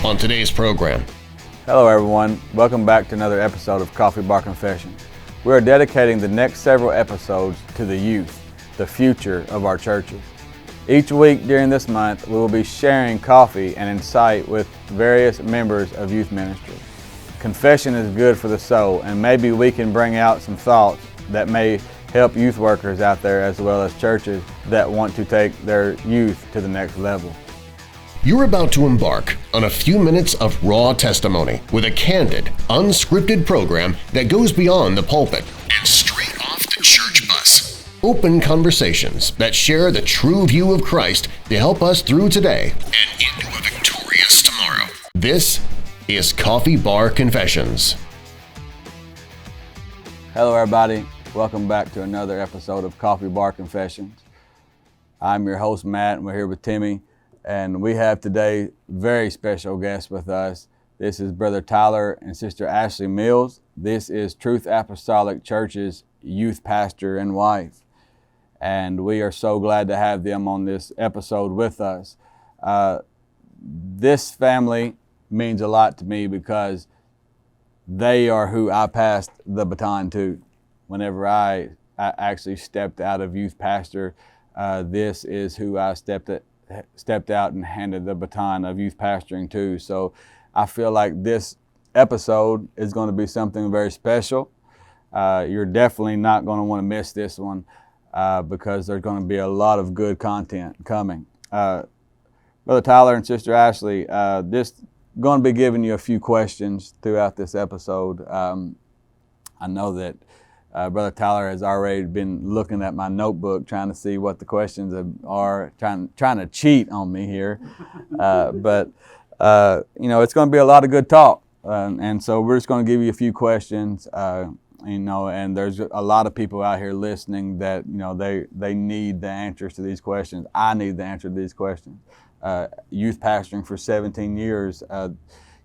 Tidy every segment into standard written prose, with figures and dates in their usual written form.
on today's program. Hello everyone, welcome back to another episode of Coffee Bar Confessions. We are dedicating the next several episodes to the youth, the future of our churches. Each week during this month, we will be sharing coffee and insight with various members of youth ministry. Confession is good for the soul, and maybe we can bring out some thoughts that may help youth workers out there as well as churches that want to take their youth to the next level. You're about to embark on a few minutes of raw testimony with a candid, unscripted program that goes beyond the pulpit and straight off the church bus. Open conversations that share the true view of Christ to help us through today and into a victorious tomorrow. This is Coffee Bar Confessions. Hello everybody, welcome back to another episode of Coffee Bar Confessions. I'm your host Matt, and we're here with Timmy, and we have today very special guests with us. This is Brother Tyler and Sister Ashley Mills. This is Truth Apostolic Church's youth pastor and wife, and we are so glad to have them on this episode with us. This family means a lot to me because they are who I passed the baton to. Whenever I actually stepped out of youth pastor, this is who I stepped out and handed the baton of youth pastoring to. So I feel like this episode is going to be something very special. You're definitely not going to want to miss this one because there's going to be a lot of good content coming. Brother Tyler and Sister Ashley, this going to be giving you a few questions throughout this episode. I know that Brother Tyler has already been looking at my notebook trying to see what the questions are, trying to cheat on me here. But it's going to be a lot of good talk. And so we're just going to give you a few questions, and there's a lot of people out here listening that, they need the answers to these questions. I need the answer to these questions. Youth pastoring for 17 years,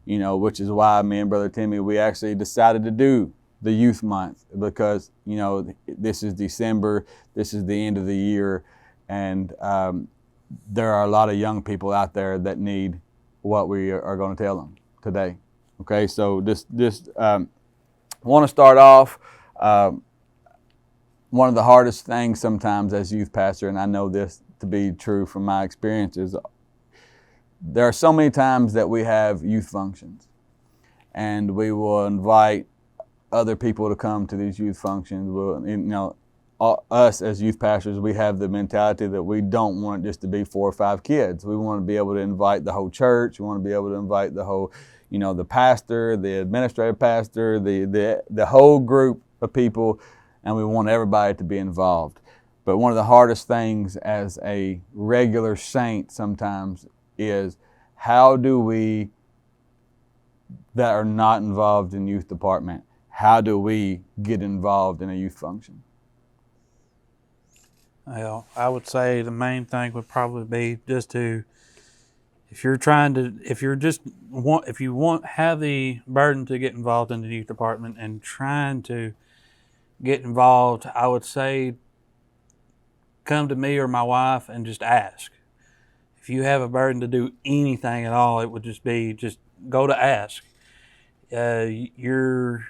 which is why me and Brother Timmy, we actually decided to do the youth month because, this is December, this is the end of the year, and there are a lot of young people out there that need what we are going to tell them today. Okay, so just want to start off, one of the hardest things sometimes as youth pastor, and I know this to be true from my experiences, there are so many times that we have youth functions, and we will invite other people to come to these youth functions. Us as youth pastors, we have the mentality that we don't want it just to be 4 or 5 kids. We want to be able to invite the whole church. We want to be able to invite the whole, the pastor, the administrative pastor, the whole group of people, and we want everybody to be involved. But one of the hardest things as a regular saint sometimes is how do we, that are not involved in youth department, how do we get involved in a youth function? Well, I would say the main thing would probably be just to, if you have the burden to get involved in the youth department and trying to get involved, I would say come to me or my wife and just ask. If you have a burden to do anything at all, it would just go to ask. Your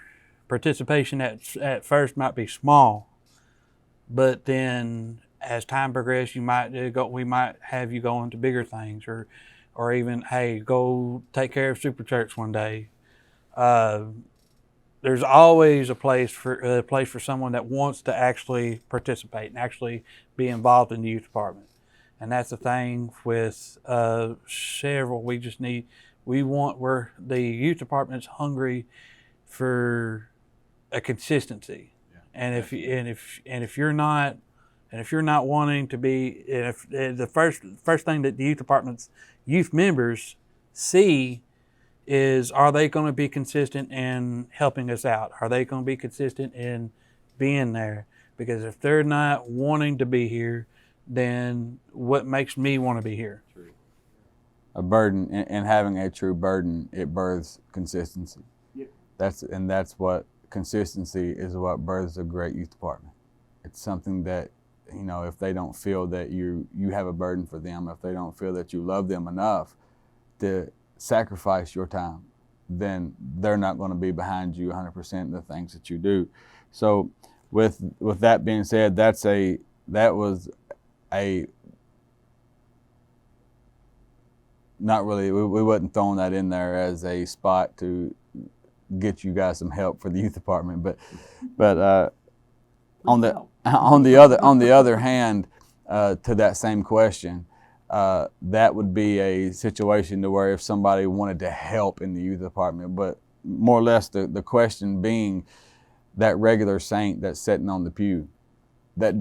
participation at first might be small, but then as time progresses, we might have you go into bigger things, or even, hey, go take care of Super Church one day. There's always a place for someone that wants to actually participate and actually be involved in the youth department. And that's the thing with several. The youth department's hungry for a consistency. Yeah. And if you're not wanting to be, and if the first thing that the youth department's youth members see is, are they going to be consistent in helping us out? Are they going to be consistent in being there? Because if they're not wanting to be here, then what makes me want to be here? A burden, and having a true burden, it births consistency. Yep. That's what consistency is, what births a great youth department. It's something that, if they don't feel that you have a burden for them, if they don't feel that you love them enough to sacrifice your time, then they're not going to be behind you 100% in the things that you do. So with that being said, that was a not really, we wasn't throwing that in there as a spot to get you guys some help for the youth department, but on the other hand, to that same question, that would be a situation to where if somebody wanted to help in the youth department, but more or less the question being that regular saint that's sitting on the pew, that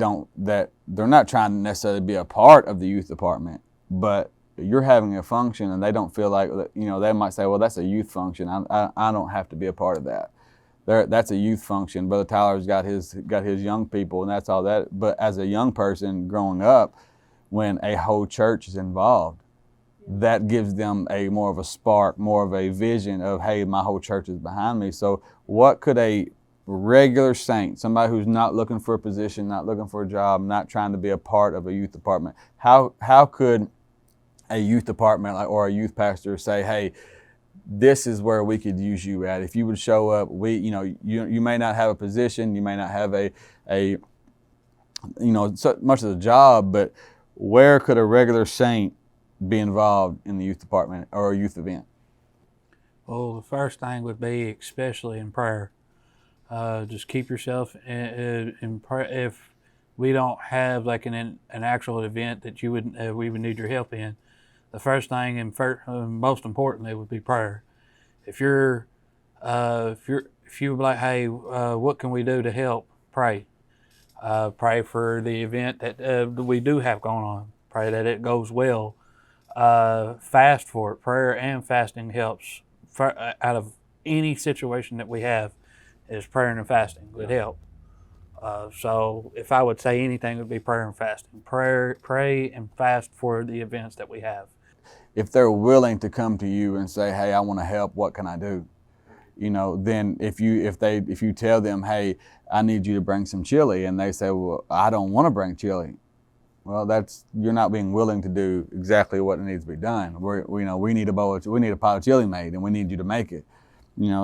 they're not trying to necessarily be a part of the youth department, but you're having a function and they don't feel like, they might say, well, that's a youth function. I don't have to be a part of that. That's a youth function. Brother Tyler's got his young people, and that's all that. But as a young person growing up, when a whole church is involved, that gives them more of a spark, more of a vision of, hey, my whole church is behind me. So what could a regular saint, somebody who's not looking for a position, not looking for a job, not trying to be a part of a youth department, how could a youth department or a youth pastor say, hey, this is where we could use you at? If you would show up, you may not have a position, you may not have so much of the job, but where could a regular saint be involved in the youth department or a youth event? Well, the first thing would be, especially in prayer, just keep yourself in prayer. If we don't have like an actual event that we would need your help in, the first thing and most importantly would be prayer. If you were like, hey, what can we do to help? Pray. Pray for the event that we do have going on. Pray that it goes well. Fast for it. Prayer and fasting helps. Out of any situation that we have, is prayer and fasting would help. So if I would say anything, it would be prayer and fasting. Pray and fast for the events that we have. If they're willing to come to you and say, hey, I want to help, what can I do? Then if you tell them, hey, I need you to bring some chili, and they say, well, I don't want to bring chili. Well, you're not being willing to do exactly what needs to be done. We need a pot of chili made, and we need you to make it.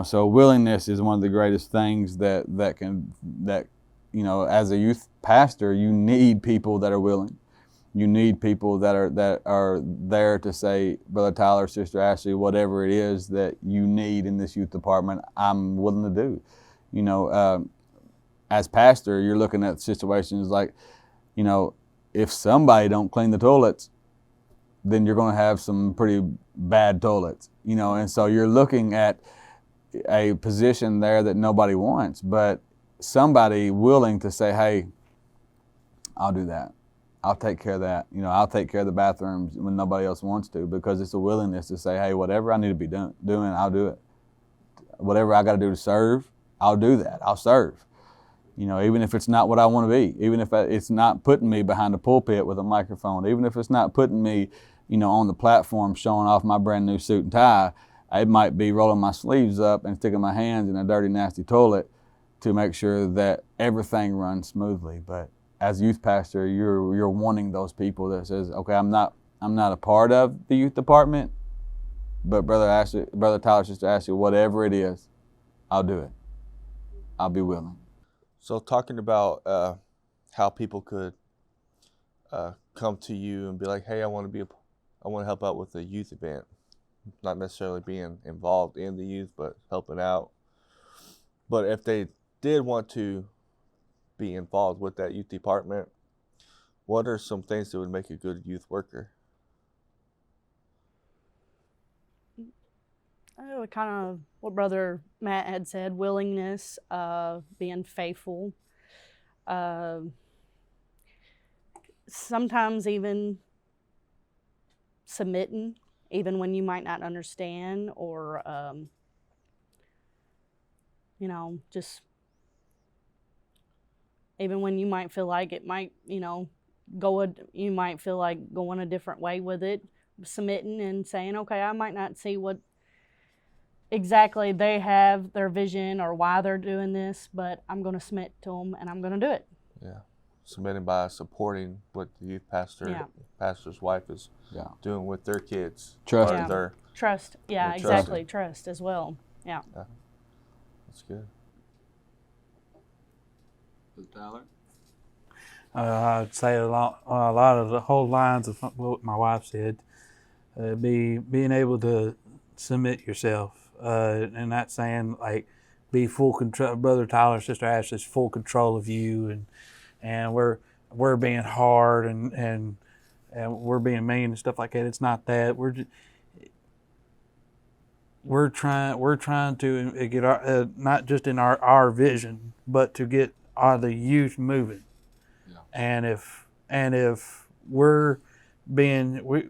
So willingness is one of the greatest things that as a youth pastor, you need people that are willing. You need people that are there to say, Brother Tyler, Sister Ashley, whatever it is that you need in this youth department, I'm willing to do. As pastor, you're looking at situations like, if somebody don't clean the toilets, then you're going to have some pretty bad toilets, and so you're looking at a position there that nobody wants, but somebody willing to say, hey, I'll do that. I'll take care of that. I'll take care of the bathrooms when nobody else wants to, because it's a willingness to say, hey, whatever I need to be doing, I'll do it. Whatever I got to do to serve, I'll do that. I'll serve. Even if it's not what I want to be, even if it's not putting me behind the pulpit with a microphone, even if it's not putting me, on the platform showing off my brand new suit and tie, it might be rolling my sleeves up and sticking my hands in a dirty, nasty toilet to make sure that everything runs smoothly. But as a youth pastor, you're wanting those people that says, okay, I'm not a part of the youth department, but Brother Tyler, Sister Ashley, whatever it is, I'll do it. I'll be willing. So talking about how people could come to you and be like, hey, I want to help out with a youth event, not necessarily being involved in the youth, but helping out. But if they did want to be involved with that youth department, what are some things that would make a good youth worker? Kind of what Brother Matt had said, willingness, being faithful, sometimes even submitting, even when you might not understand, or, just even when you might feel like it might, you might feel like going a different way with it, submitting and saying, okay, I might not see what exactly they have, their vision or why they're doing this, but I'm going to submit to them and I'm going to do it. Yeah. submitting by supporting what the youth pastor's wife is doing with their kids. Trust. Trust. Yeah, exactly. Trust as well. Yeah. That's good. Tyler? I'd say a lot of the whole lines of what my wife said. Being able to submit yourself, and not saying like be full control. Brother Tyler, Sister Ashley's full control of you, and we're being hard and we're being mean and stuff like that. It's not that. We're trying to get our not just in our vision, but to get the youth moving. Yeah. And if we're being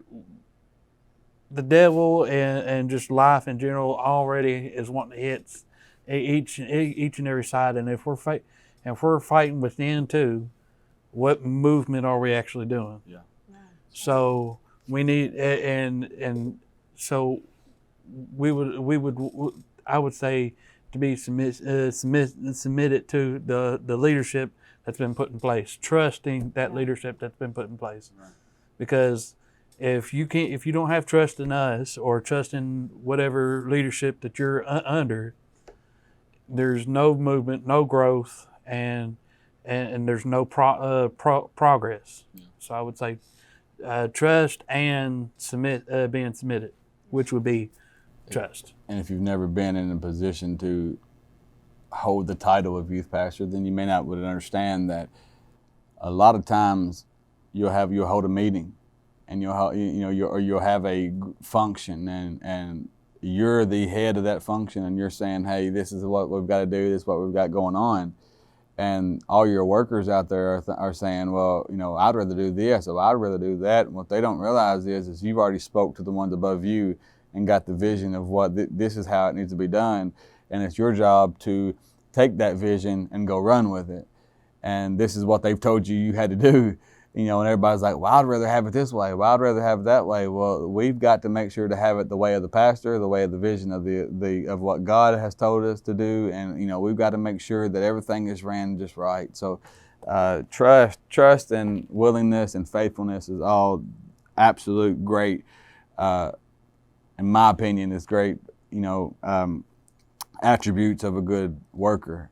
the devil and just life in general already is wanting to hit each and every side. And if we're fighting within too, what movement are we actually doing? Yeah. So we need and so I would say to be submitted to the leadership that's been put in place, trusting that leadership that's been put in place, right. Because if you don't have trust in us or trust in whatever leadership that you're under, there's no movement, no growth, and there's no progress. Yeah. So I would say trust and being submitted, which would be trust. And if you've never been in a position to hold the title of youth pastor, then you may not would understand that a lot of times you'll hold a meeting and you'll have a function and you're the head of that function and you're saying, hey, this is what we've got to do, this is what we've got going on. And all your workers out there are saying, well, I'd rather do this or I'd rather do that. And what they don't realize is you've already spoke to the ones above you and got the vision of what this is how it needs to be done. And it's your job to take that vision and go run with it. And this is what they've told you had to do. And everybody's like, well, I'd rather have it this way. Well, I'd rather have it that way. Well, we've got to make sure to have it the way of the pastor, the way of the vision of of what God has told us to do. And, we've got to make sure that everything is ran just right. So trust and willingness and faithfulness is all absolute great, in my opinion, is great, attributes of a good worker,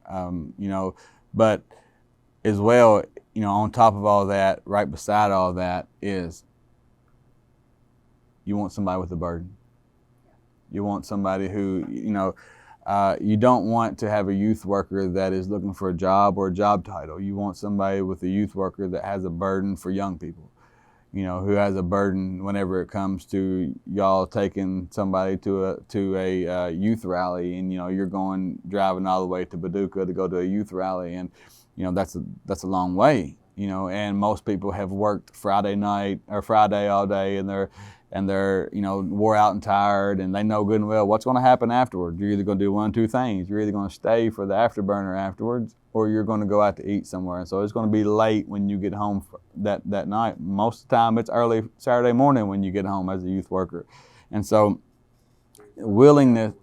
but as well, on top of all that, right beside all that is you want somebody with a burden. You want somebody who, you don't want to have a youth worker that is looking for a job or a job title. You want somebody with a youth worker that has a burden for young people, who has a burden whenever it comes to y'all taking somebody to a youth rally and, you're driving all the way to Paducah to go to a youth rally and, that's a long way, and most people have worked Friday night or Friday all day and they're wore out and tired and they know good and well what's going to happen afterward. You're either going to do one of two things. You're either going to stay for the afterburner afterwards or you're going to go out to eat somewhere. And so it's going to be late when you get home that night. Most of the time it's early Saturday morning when you get home as a youth worker. And so willingness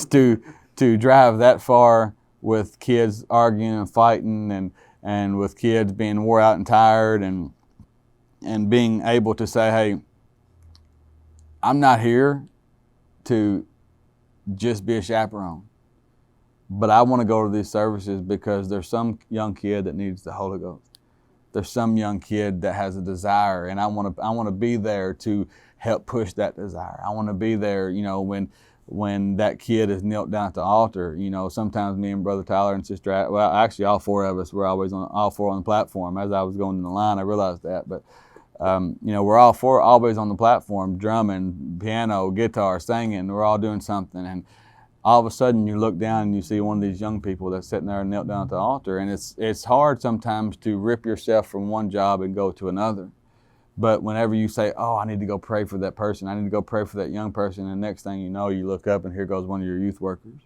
to drive that far with kids arguing and fighting and with kids being wore out and tired and being able to say, hey, I'm not here to just be a chaperone, but I want to go to these services because there's some young kid that needs the Holy Ghost. There's some young kid that has a desire, and I want to be there to help push that desire. I want to be there, when that kid is knelt down at the altar. Sometimes me and Brother Tyler and Sister, actually all four of us were all four on the platform. As I was going in the line, I realized that, but we're all four always on the platform, drumming, piano, guitar, singing. We're all doing something, and all of a sudden you look down and you see one of these young people that's sitting there and knelt down at the altar, and it's hard sometimes to rip yourself from one job and go to another. But whenever you say, oh, I need to go pray for that person, I need to go pray for that young person, and the next thing you know, you look up and here goes one of your youth workers.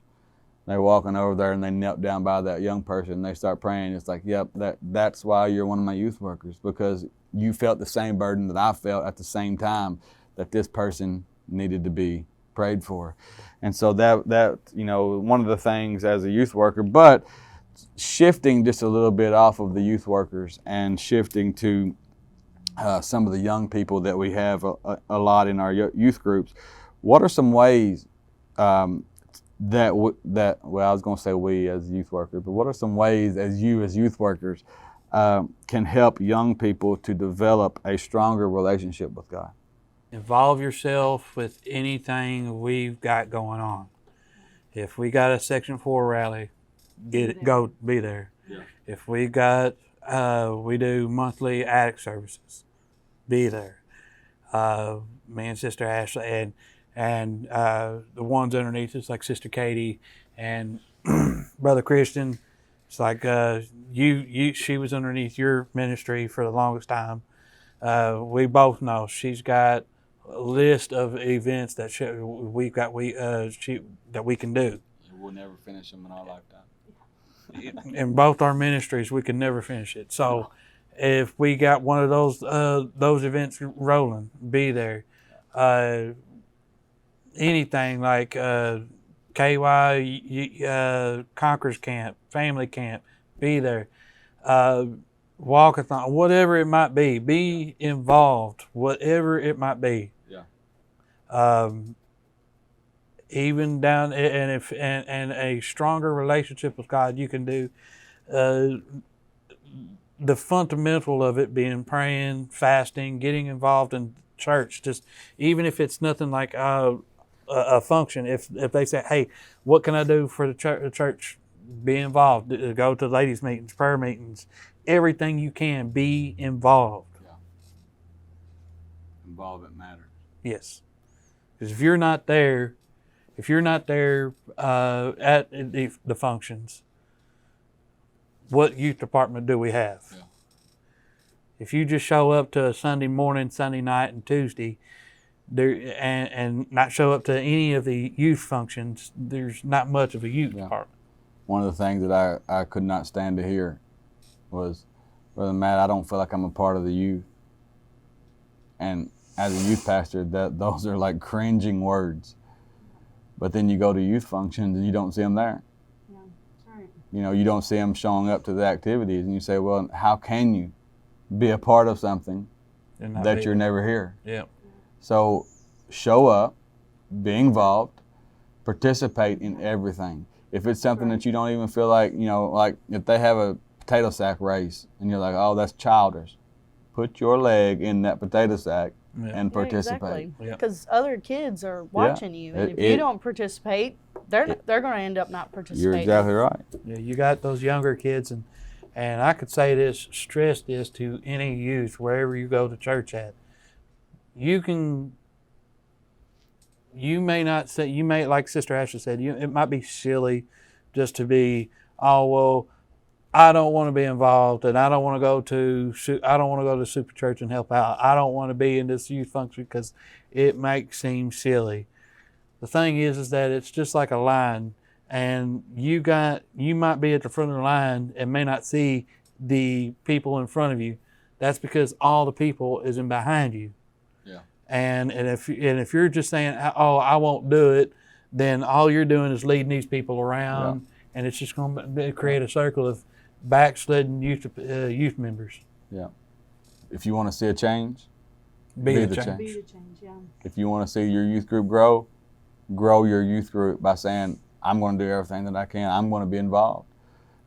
They're walking over there and they knelt down by that young person and they start praying. It's like, yep, that's why you're one of my youth workers, because you felt the same burden that I felt at the same time that this person needed to be prayed for. And so that one of the things as a youth worker, but shifting just a little bit off of the youth workers and shifting to some of the young people that we have a lot in our youth groups, what are some ways that I was going to say we as youth workers, but what are some ways as youth workers can help young people to develop a stronger relationship with God? Involve yourself with anything we've got going on. If we got a Section 4 rally, go be there. Yeah. If we got, we do monthly addict services, be there. Me and Sister Ashley and the ones underneath us, like Sister Katie and Brother Christian. It's like she was underneath your ministry for the longest time. We both know she's got a list of events that that we can do. We'll never finish them in our lifetime. In both our ministries, we can never finish it. So, if we got one of those events rolling, be there. Anything like KY, Conquerors Camp, Family Camp, be there. Walkathon, whatever it might be involved, whatever it might be. Yeah. Even down and a stronger relationship with God, you can do the fundamental of it being praying, fasting, getting involved in church. Just even if it's nothing like a function, if they say, hey, what can I do for the church? Be involved. Go to ladies' meetings, prayer meetings, everything you can. Be involved. Yeah. Involvement matters. Yes, because if you're not there at the functions, what youth department do we have? Yeah. If you just show up to a Sunday morning, Sunday night, and Tuesday, and not show up to any of the youth functions, there's not much of a youth department. One of the things that I could not stand to hear was, Brother Matt, I don't feel like I'm a part of the youth. And as a youth pastor, those are like cringing words. But then you go to youth functions and you don't see them there. Yeah, that's right. You know, you don't see them showing up to the activities, and you say, well, how can you be a part of something that you're never here? Yeah. So show up, be involved, participate in everything. If it's something that you don't even feel like, like if they have a potato sack race and you're like, oh, that's childish, put your leg in that potato sack and participate. Because other kids are watching you, and if you don't participate, they're going to end up not participating. You're exactly right. Yeah, you got those younger kids, and I could say this, stress this to any youth wherever you go to church at. You may not say, like Sister Ashley said, it might be silly just to be, oh, well, I don't want to be involved, and I don't want to go to Super Church and help out. I don't want to be in this youth function because it makes seem silly. The thing is that it's just like a line, and you might be at the front of the line and may not see the people in front of you. That's because all the people is in behind you. Yeah. And if you're just saying, oh, I won't do it, then all you're doing is leading these people around, and it's just going to create a circle of backslidden youth members. Yeah. If you want to see a change, be the change. Be the change, yeah. If you want to see your youth group grow your youth group by saying, I'm going to do everything that I can. I'm going to be involved.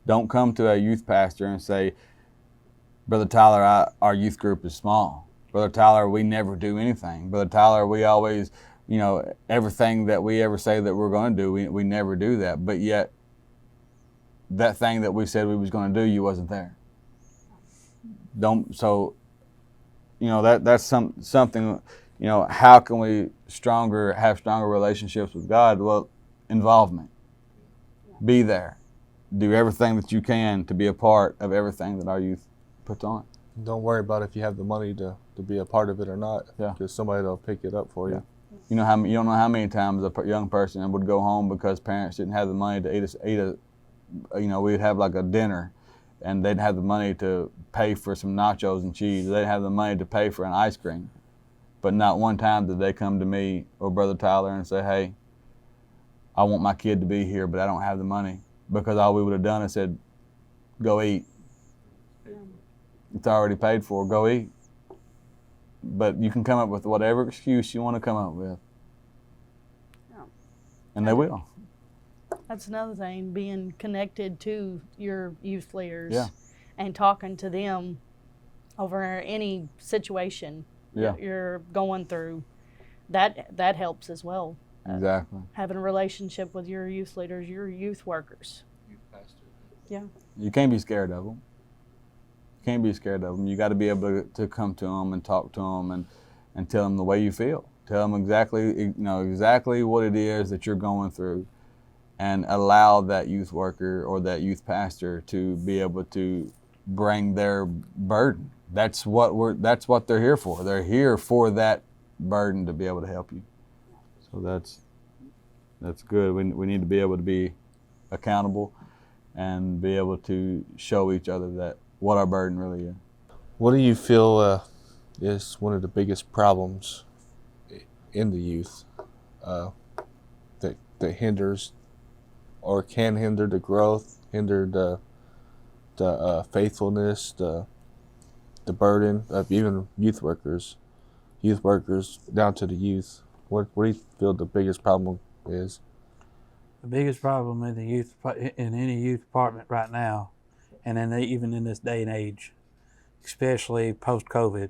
Don't come to a youth pastor and say, Brother Tyler, our youth group is small. Brother Tyler, we never do anything. Brother Tyler, we always, everything that we ever say that we're going to do, we never do that. But yet, that thing that we said we was going to do, you wasn't there. That's something, how can we have stronger relationships with God? Well, involvement. Be there. Do everything that you can to be a part of everything that our youth puts on. Don't worry about if you have the money to be a part of it or not. Yeah. Because somebody will pick it up for you. You don't know how many times a young person would go home because parents didn't have the money to eat a we'd have like a dinner, and they'd have the money to pay for some nachos and cheese. They'd have the money to pay for an ice cream. But not one time did they come to me or Brother Tyler and say, hey, I want my kid to be here, but I don't have the money. Because all we would have done is said, go eat. It's already paid for, go eat. But you can come up with whatever excuse you want to come up with. Yeah. And they will. That's another thing, being connected to your youth leaders Yeah. and talking to them over any situation Yeah. you're going through. That helps as well. Exactly. Having a relationship with your youth leaders, your youth workers. Yeah. You can't be scared of them. You can't be scared of them. You got to be able to come to them and talk to them and tell them the way you feel. Tell them exactly what it is that you're going through, and allow that youth worker or that youth pastor to be able to bring their burden. That's what they're here for. They're here for that burden to be able to help you. So that's good. We need to be able to be accountable and be able to show each other that what our burden really is. What do you feel is one of the biggest problems in the youth that hinders or can hinder the growth, hinder the faithfulness, the burden of even youth workers down to the youth? What do you feel the biggest problem is? The biggest problem in any youth department right now, and even in this day and age, especially post-COVID,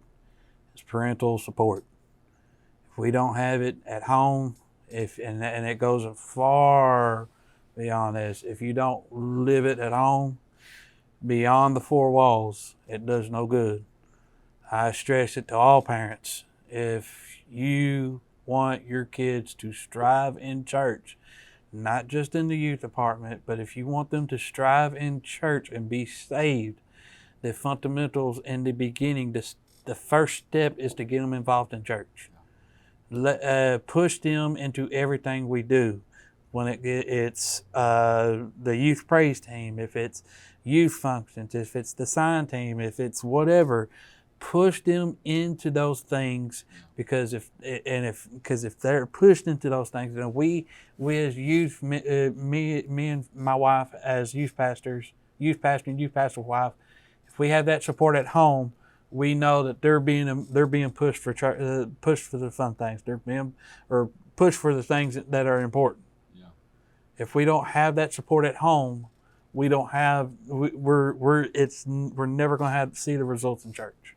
is parental support. If we don't have it at home, and it goes far beyond this, if you don't live it at home, beyond the four walls, it does no good. I stress it to all parents. If you want your kids to strive in church, not just in the youth department, but if you want them to strive in church and be saved, the fundamentals in the beginning, the first step is to get them involved in church. Push them into everything we do. When it's the youth praise team, if it's youth functions, if it's the sign team, if it's whatever, push them into those things, because if they're pushed into those things, then we as youth, me and my wife as youth pastors, youth pastor and youth pastor wife, if we have that support at home, we know that they're being pushed for the fun things. They're being pushed for the things that are important. Yeah. If we don't have that support at home, we're never going to see the results in church.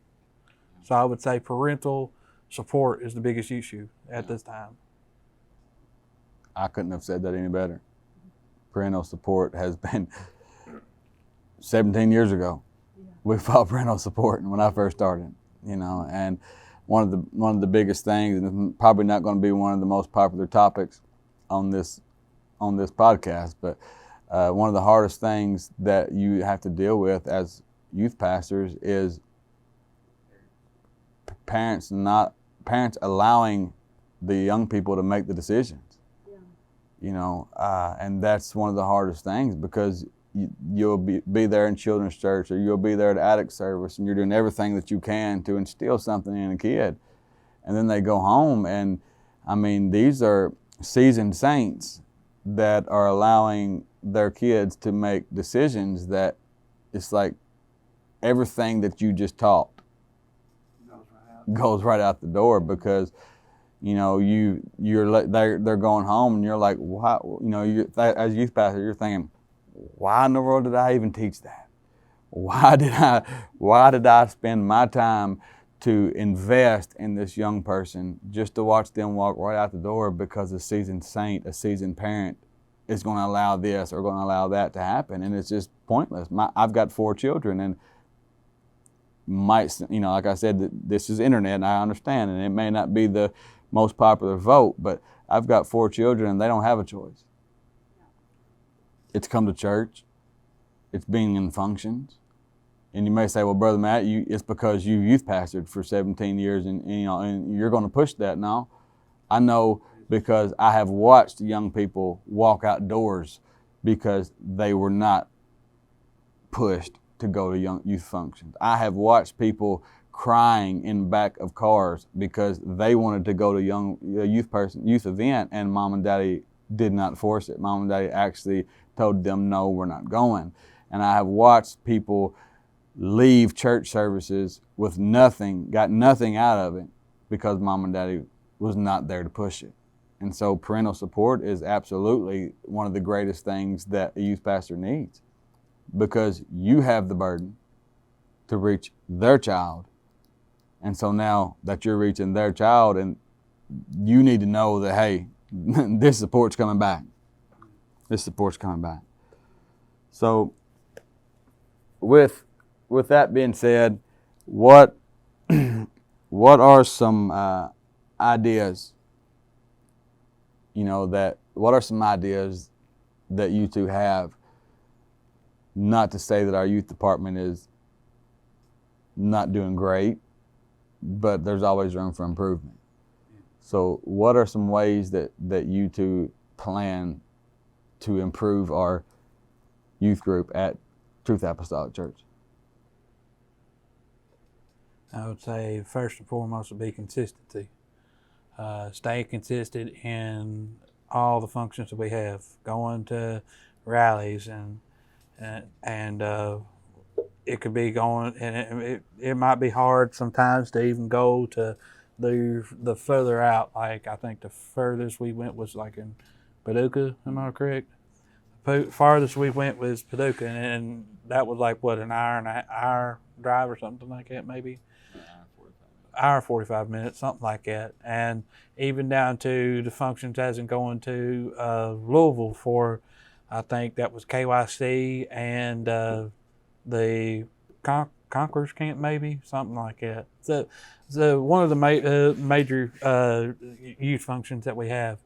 So I would say parental support is the biggest issue at this time. I couldn't have said that any better. Parental support has been 17 years ago. Yeah. We fought parental support when I first started, and one of the biggest things, and probably not going to be one of the most popular topics on this podcast, but one of the hardest things that you have to deal with as youth pastors is parents allowing the young people to make the decisions. Yeah. And that's one of the hardest things, because you'll be there in children's church, or you'll be there at addict service, and you're doing everything that you can to instill something in a kid, and then they go home, and these are seasoned saints that are allowing their kids to make decisions that it's like everything that you just taught goes right out the door, because they're going home, and you're like, wow, as a youth pastor, you're thinking, why in the world did I even teach that? Why did I spend my time to invest in this young person just to watch them walk right out the door because a seasoned saint, a seasoned parent is going to allow this or going to allow that to happen? And it's just pointless. I've got 4 children, and like I said, this is internet, and I understand, and it may not be the most popular vote, but I've got 4 children, and they don't have a choice. It's come to church. It's being in functions. And you may say, well, Brother Matt, it's because you youth pastored for 17 years, and you're going to push that. No, I know, because I have watched young people walk outdoors because they were not pushed to go to youth functions. I have watched people crying in the back of cars because they wanted to go to youth event, and mom and daddy did not force it. Mom and daddy actually told them, no, we're not going. And I have watched people leave church services with nothing, got nothing out of it because mom and daddy was not there to push it. And so parental support is absolutely one of the greatest things that a youth pastor needs, because you have the burden to reach their child. And so now that you're reaching their child, and you need to know that, hey, this support's coming back. This support's coming back. So with that being said, what are some ideas, what are some ideas that you two have? Not to say that our youth department is not doing great, but there's always room for improvement. So what are some ways that you two plan to improve our youth group at Truth Apostolic Church? I would say first and foremost would be consistency. Stay consistent in all the functions that we have, going to rallies and it could be going, and it might be hard sometimes to even go to the further out. Like I think the furthest we went was like in Paducah, am I correct? Farthest we went was Paducah, and that was like what, an hour drive or something like that, maybe. Hour 45 minutes, something like that. And even down to the functions as in going to Louisville for, I think that was KYC and the Conquerors Camp, maybe, something like that. So one of the major youth functions that we have,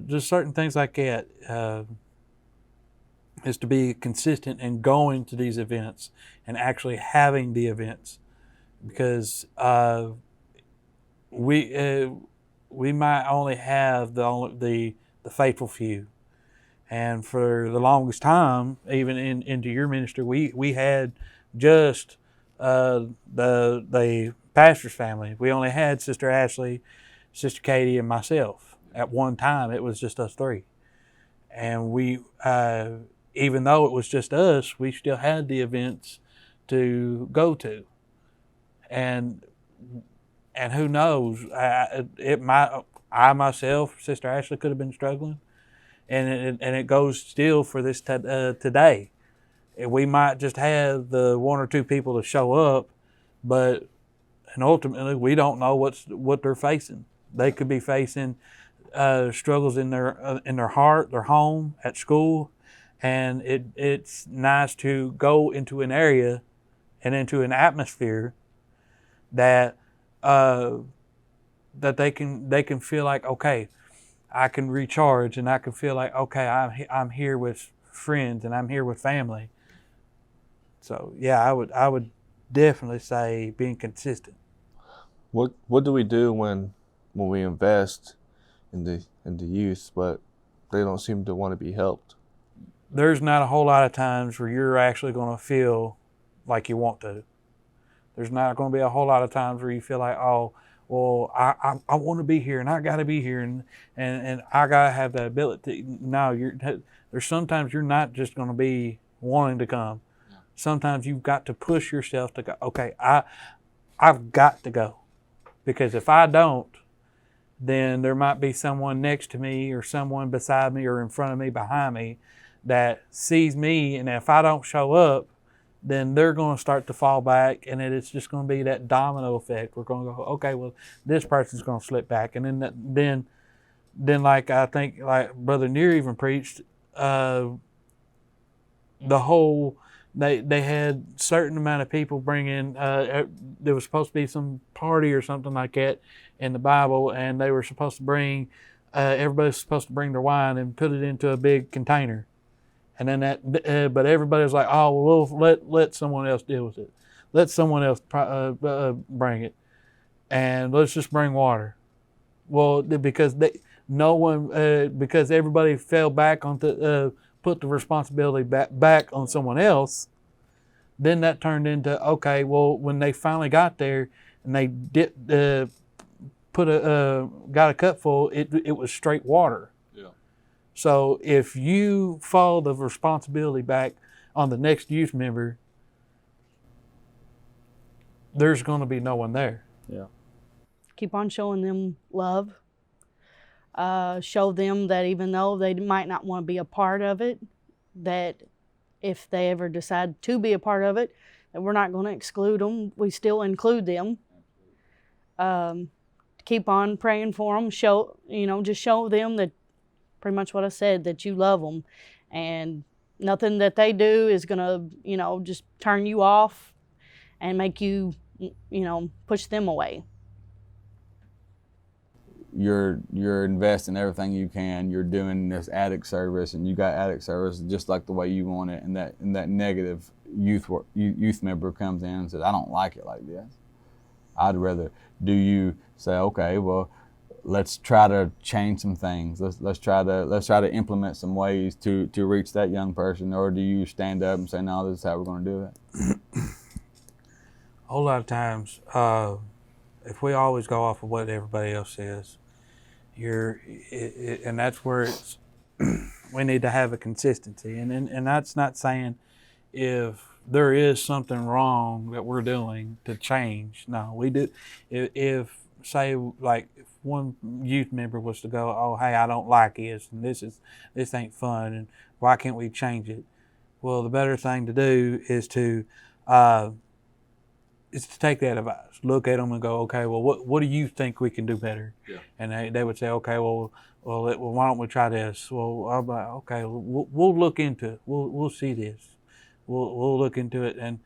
just certain things like that, is to be consistent in going to these events and actually having the events. Because we might only have the faithful few, and for the longest time, even into your ministry, we had just the pastor's family. We only had Sister Ashley, Sister Katie, and myself. At one time, it was just us three, and we even though it was just us, we still had the events to go to. And who knows? I myself, Sister Ashley, could have been struggling, and it goes still for this today. We might just have the one or two people to show up, and ultimately we don't know what they're facing. They could be facing struggles in their heart, their home, at school, and it's nice to go into an area and into an atmosphere that they can feel like, okay, I can recharge, and I can feel like, okay, I'm here with friends and I'm here with family. So yeah, I would definitely say being consistent. What do we do when we invest in the youth, but they don't seem to want to be helped? There's not a whole lot of times where you're actually going to feel like you want to. There's not going to be a whole lot of times where you feel like, oh, well, I want to be here, and I got to be here, and I got to have that ability. No, there's sometimes you're not just going to be wanting to come. Yeah. Sometimes you've got to push yourself to go, okay, I've got to go. Because if I don't, then there might be someone next to me or someone beside me or in front of me, behind me, that sees me, and if I don't show up, then they're going to start to fall back, and it's just going to be that domino effect. We're going to go, okay, well, this person's going to slip back, and then like I think like Brother Neer even preached, the whole they had certain amount of people bring in. There was supposed to be some party or something like that in the Bible, and they were supposed to bring everybody's supposed to bring their wine and put it into a big container. And then but everybody was like, oh, well, let someone else deal with it. Let someone else bring it, and let's just bring water. Well, because because everybody fell back on put the responsibility back on someone else. Then that turned into, okay, well, when they finally got there and they got a cup full, it was straight water. So if you fall the responsibility back on the next youth member, there's going to be no one there. Yeah. Keep on showing them love. Show them that even though they might not want to be a part of it, that if they ever decide to be a part of it, that we're not going to exclude them. We still include them. Keep on praying for them. Just show them that, pretty much what I said, that you love them, and nothing that they do is going to, just turn you off and make you, push them away. You're investing everything you can. You're doing this addict service, and you got addict service just like the way you want it. And that negative youth member comes in and says, "I don't like it like this. I'd rather." Do you say, "Okay, well, let's try to change some things. Let's try to implement some ways to reach that young person," or do you stand up and say, "No, this is how we're going to do it"? A whole lot of times, if we always go off of what everybody else says, and that's where it's we need to have a consistency, and that's not saying if there is something wrong that we're doing to change. No, we do. If say like if one youth member was to go, "Oh, hey, I don't like this, and this ain't fun, and why can't we change it?" Well, the better thing to do is to take that advice, look at them and go, "Okay, well, what do you think we can do better?" Yeah. And they would say, "Okay, well, why don't we try this?" Well, I'm like, "Okay, we'll look into it. We'll see this. We'll look into it." And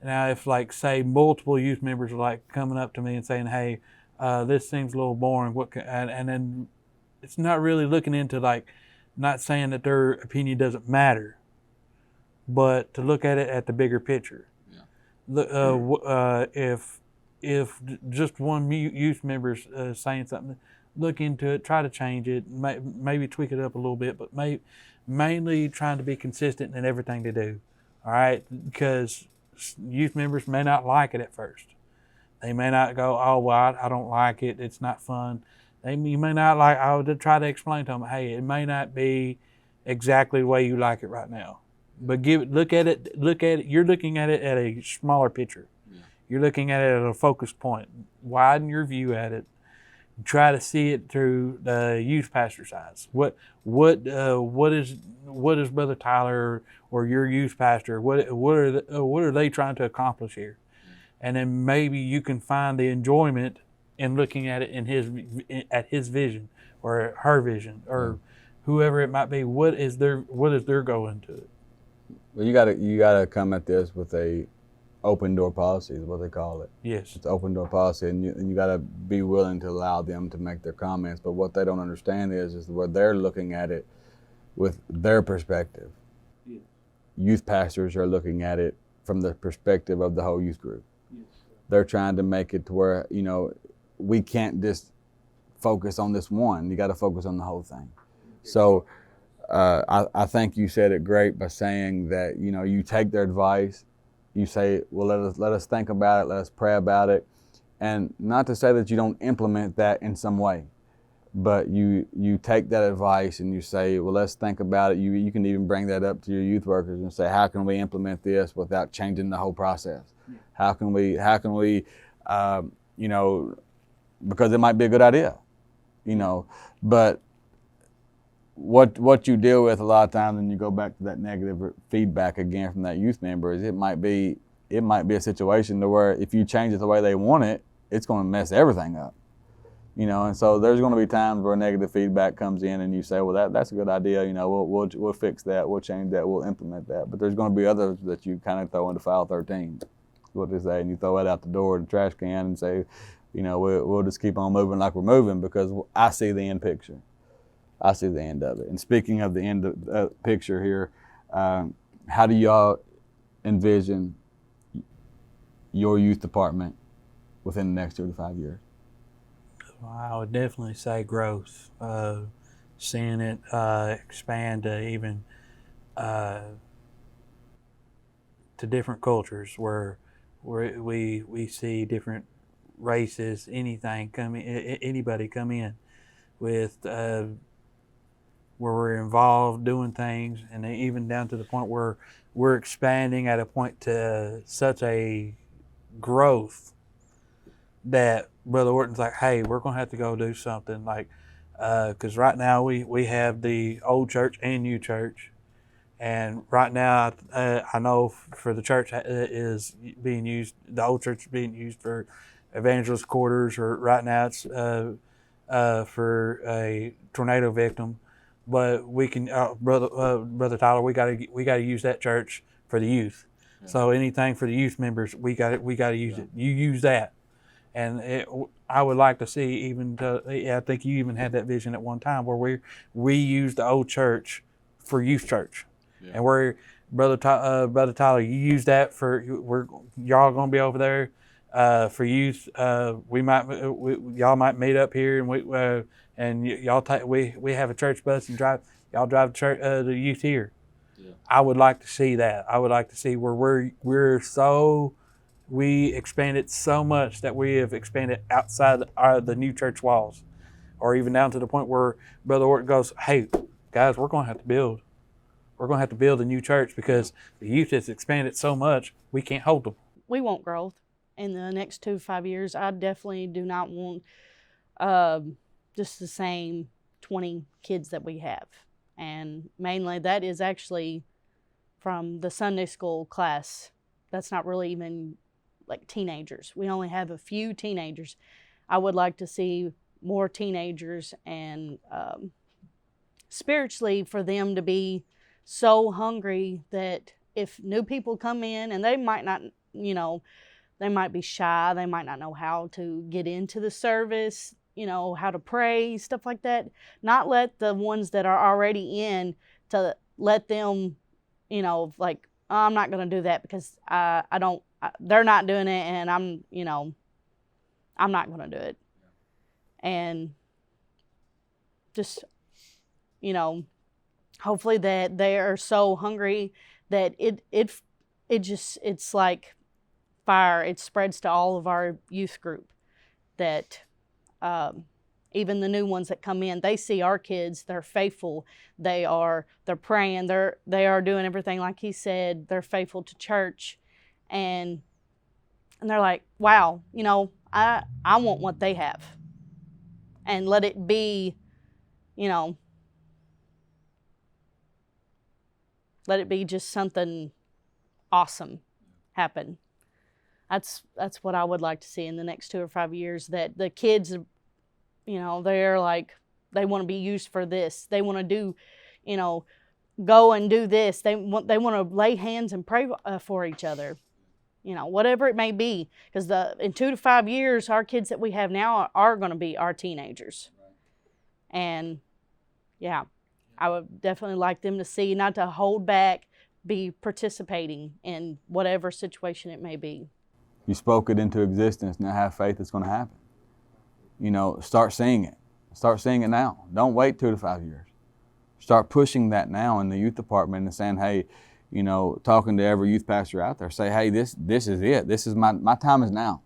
now if like say multiple youth members are like coming up to me and saying, "Hey, this seems a little boring," and then it's not really looking into like, not saying that their opinion doesn't matter, but to look at it at the bigger picture. If just one youth member's saying something, look into it, try to change it, maybe tweak it up a little bit, but mainly trying to be consistent in everything they do. All right, because youth members may not like it at first. They may not go, "Oh, well, I don't like it. It's not fun." You may not like. I would try to explain to them, "Hey, it may not be exactly the way you like it right now. But look at it. You're looking at it at a smaller picture. Yeah. You're looking at it at a focus point. Widen your view at it. Try to see it through the youth pastor's eyes. What is Brother Tyler or your youth pastor? What are they trying to accomplish here? And then maybe you can find the enjoyment in looking at it in his vision or her vision or whoever it might be. What is their goal into it?" Well, you gotta come at this with a open door policy is what they call it. Yes. It's open door policy, and you gotta be willing to allow them to make their comments. But what they don't understand is where they're looking at it with their perspective. Yeah. Youth pastors are looking at it from the perspective of the whole youth group. Yes. They're trying to make it to where, we can't just focus on this one. You got to focus on the whole thing. So I think you said it great by saying that, you take their advice, you say, well, let us think about it, let us pray about it. And not to say that you don't implement that in some way, but you take that advice and you say, well, let's think about it. You can even bring that up to your youth workers and say, how can we implement this without changing the whole process? Yeah. How can we because it might be a good idea, but what you deal with a lot of times when you go back to that negative feedback again from that youth member is it might be a situation to where if you change it the way they want it, it's going to mess everything up, and so there's going to be times where negative feedback comes in and you say, well, that's a good idea, we'll fix that, we'll change that, we'll implement that, but there's going to be others that you kind of throw into file 13, what they say, and you throw it out the door, the trash can, and say, we'll just keep on moving like we're moving because I see the end picture. I see the end of it. And speaking of the end of the picture here, how do y'all envision your youth department within the next 2 to 5 years? Well, I would definitely say growth, seeing it expand to even to different cultures where we see different races, anybody come in with where we're involved doing things, and then even down to the point where we're expanding at a point to such a growth that Brother Orton's like, hey, we're going to have to go do something. Like, because right now we have the old church and new church. And right now, I know for the church is being used, the old church is being used for evangelist quarters, or right now it's for a tornado victim. But we can, Brother Tyler, we got to use that church for the youth. Yeah. So anything for the youth members, we got to use it. You use that, and I would like to see even. I think you even had that vision at one time where we use the old church for youth church. Yeah. And where Brother Tyler, you use that for y'all gonna be over there for youth. Y'all might meet up here, and we have a church bus and y'all drive the youth here. Yeah. I would like to see that. I would like to see where we expanded so much that we have expanded outside the new church walls, or even down to the point where Brother Orton goes, hey guys, we're gonna have to build. We're going to have to build a new church because the youth has expanded so much, we can't hold them. We want growth in the next 2 to 5 years. I definitely do not want just the same 20 kids that we have. And mainly that is actually from the Sunday school class. That's not really even like teenagers. We only have a few teenagers. I would like to see more teenagers, and spiritually for them to be so hungry that if new people come in and they might not, they might be shy, they might not know how to get into the service, how to pray, stuff like that. Not let the ones that are already in, to let them, like, oh, I'm not going to do that because they're not doing it, and I'm not going to do it. And just, hopefully that they are so hungry that it's like fire. It spreads to all of our youth group, that even the new ones that come in, they see our kids, they're faithful, they're praying, they are doing everything like he said, they're faithful to church, and they're like, wow, I want what they have. And let it be, let it be just something awesome happen. That's what I would like to see in the next 2 or 5 years, that the kids, they're like, they want to be used for this. They want to do, go and do this. They want to lay hands and pray for each other, whatever it may be. Because in 2 to 5 years, our kids that we have now are going to be our teenagers. And yeah, I would definitely like them to see, not to hold back, be participating in whatever situation it may be. You spoke it into existence. Now have faith it's going to happen. Start seeing it. Start seeing it now. Don't wait 2 to 5 years. Start pushing that now in the youth department and saying, hey, talking to every youth pastor out there, say, hey, this is it. This is my time is now.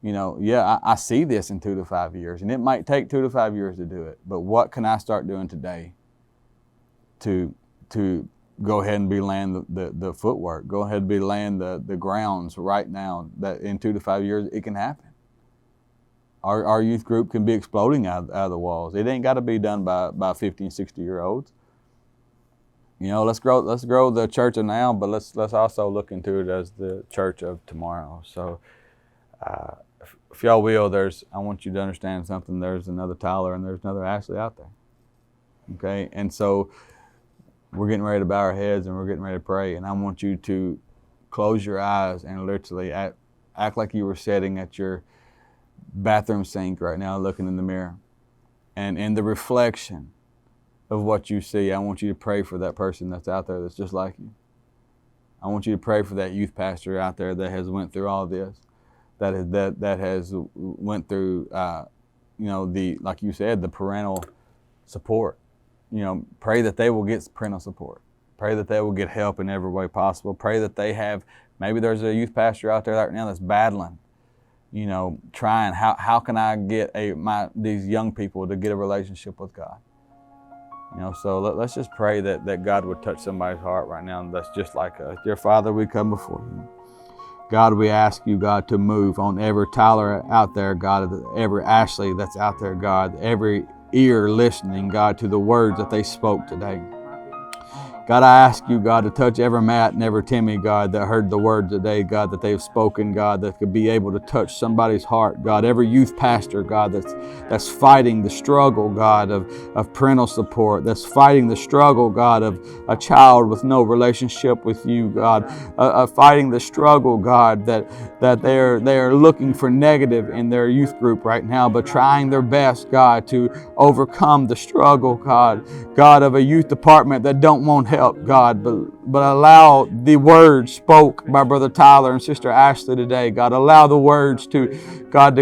I see this in 2 to 5 years, and it might take 2 to 5 years to do it, but what can I start doing today to go ahead and be laying the footwork, go ahead and be laying the grounds right now, that in 2 to 5 years it can happen. Our youth group can be exploding out of the walls. It ain't got to be done by 50 and 60-year-olds. Let's grow the church of now, but let's also look into it as the church of tomorrow. So if y'all will, I want you to understand something. There's another Tyler and there's another Ashley out there. Okay? And so we're getting ready to bow our heads and we're getting ready to pray. And I want you to close your eyes and literally act like you were sitting at your bathroom sink right now, looking in the mirror. And in the reflection of what you see, I want you to pray for that person that's out there that's just like you. I want you to pray for that youth pastor out there that has went through all this, that has went through, like you said, the parental support. Pray that they will get parental support. Pray that they will get help in every way possible. Pray that they have, maybe there's a youth pastor out there right now that's battling, trying, how can I get these young people to get a relationship with God? So let's just pray that God would touch somebody's heart right now that's just like us. Dear Father, we come before you. God, we ask you, God, to move on every Tyler out there, God, every Ashley that's out there, God, every ear listening, God, to the words that they spoke today. God, I ask you, God, to touch every Matt and every Timmy, God, that heard the word today, God, that they've spoken, God, that could be able to touch somebody's heart, God. Every youth pastor, God, that's fighting the struggle, God, of parental support, that's fighting the struggle, God, of a child with no relationship with you, God, fighting the struggle, God, that they're looking for negative in their youth group right now, but trying their best, God, to overcome the struggle, God, of a youth department that don't want help, God, but allow the words spoke by Brother Tyler and Sister Ashley today, God. Allow the words to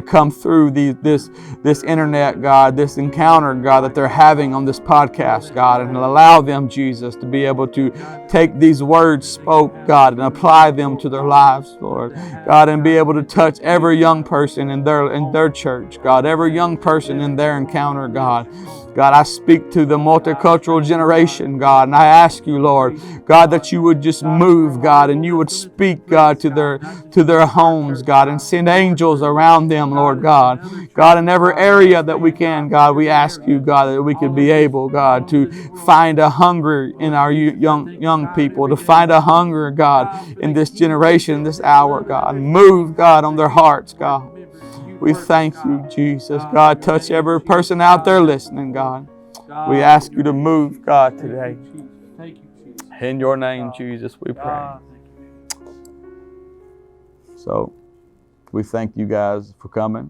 come through this internet, God, this encounter, God, that they're having on this podcast, God, and allow them, Jesus, to be able to take these words spoke, God, and apply them to their lives, Lord, God, and be able to touch every young person in their church, God, every young person in their encounter, God. God, I speak to the multicultural generation, God, and I ask you, Lord, God, that you would just move, God, and you would speak, God, to their homes, God, and send angels around them, Lord God. God, in every area that we can, God, we ask you, God, that we could be able, God, to find a hunger in our young people, to find a hunger, God, in this generation, this hour, God. Move, God, on their hearts, God. We thank you, Jesus. God, touch every person out there listening, God. We ask you to move, God, today. In your name, Jesus, we pray. So, we thank you guys for coming.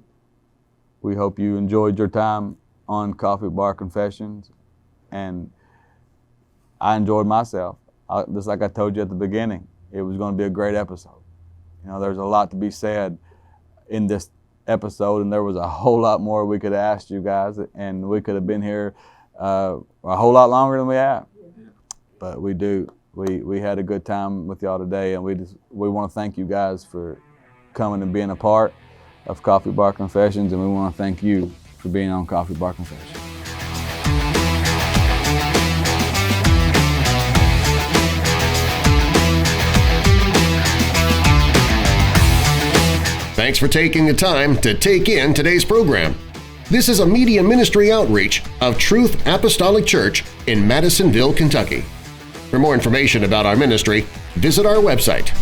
We hope you enjoyed your time on Coffee Bar Confessions. And I enjoyed myself. Just like I told you at the beginning, it was going to be a great episode. There's a lot to be said in this episode, and there was a whole lot more we could have asked you guys, and we could have been here a whole lot longer than we have. But we had a good time with y'all today, and we want to thank you guys for coming and being a part of Coffee Bar Confessions, and we want to thank you for being on Coffee Bar Confessions. Thanks for taking the time to take in today's program. This is a media ministry outreach of Truth Apostolic Church in Madisonville, Kentucky. For more information about our ministry, visit our website,